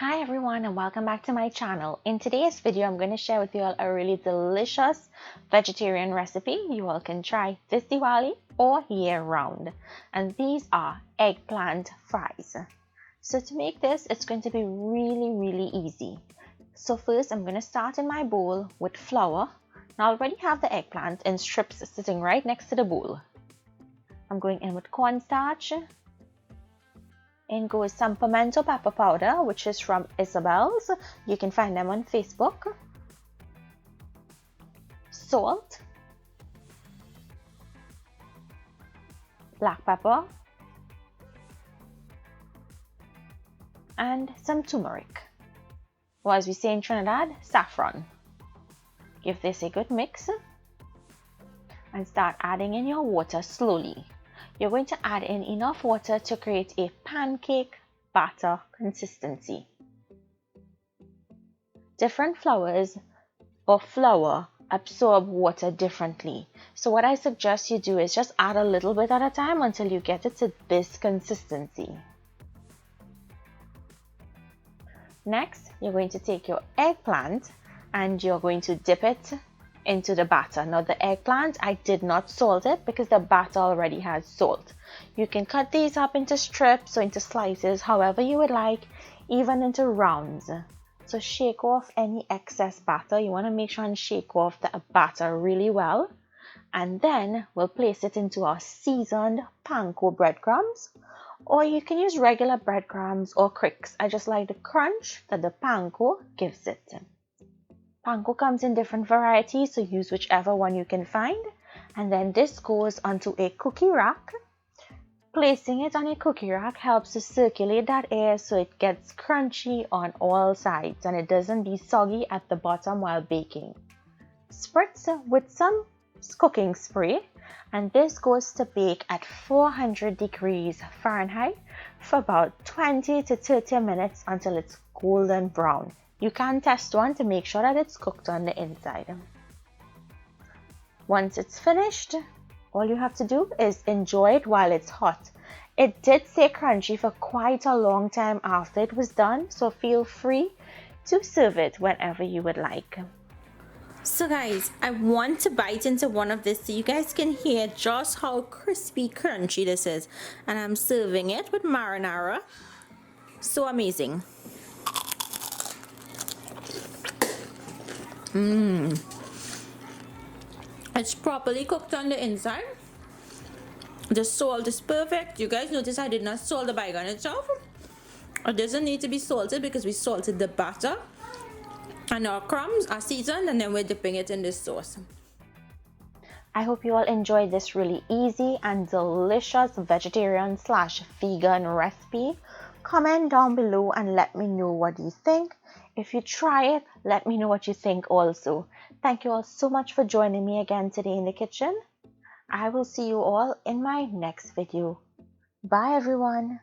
Hi everyone and welcome back to my channel. In today's video, I'm going to share with you all a really delicious vegetarian recipe you all can try this Diwali or year round. And these are eggplant fries. So to make this, it's going to be really easy. So first, I'm going to start in my bowl with flour. Now I already have the eggplant in strips sitting right next to the bowl. I'm going in with cornstarch. In goes some pimento pepper powder, which is from Isabel's. You can find them on Facebook. Salt. Black pepper. And some turmeric. Or as we say in Trinidad, saffron. Give this a good mix. And start adding in your water slowly. You're going to add in enough water to create a pancake batter consistency. Different flours or flour absorb water differently. So what I suggest you do is just add a little bit at a time until you get it to this consistency. Next, you're going to take your eggplant and you're going to dip it into the batter. Now the eggplant, I did not salt it because the batter already has salt. You can cut these up into strips or into slices, however you would like, even into rounds. So shake off any excess batter. You want to make sure and shake off the batter really well. And then we'll place it into our seasoned panko breadcrumbs. Or you can use regular breadcrumbs or cricks. I just like the crunch that the panko gives it. Panko comes in different varieties, so use whichever one you can find. And then this goes onto a cookie rack. Placing it on a cookie rack helps to circulate that air so it gets crunchy on all sides and it doesn't be soggy at the bottom while baking. Spritz with some cooking spray, and this goes to bake at 400 degrees Fahrenheit for about 20 to 30 minutes until it's golden brown. You can test one to make sure that it's cooked on the inside. Once it's finished, all you have to do is enjoy it while it's hot. It did stay crunchy for quite a long time after it was done, so feel free to serve it whenever you would like. So guys, I want to bite into one of this so you guys can hear just how crispy crunchy this is. And I'm serving it with marinara. So amazing. It's properly cooked on the inside. The salt is perfect. You guys notice I did not salt the baigan itself. It doesn't need to be salted because we salted the batter. And our crumbs are seasoned and then we're dipping it in this sauce. I hope you all enjoyed this really easy and delicious vegetarian/vegan recipe. Comment down below and let me know what you think. If you try it, let me know what you think also. Thank you all so much for joining me again today in the kitchen. I will see you all in my next video. Bye everyone.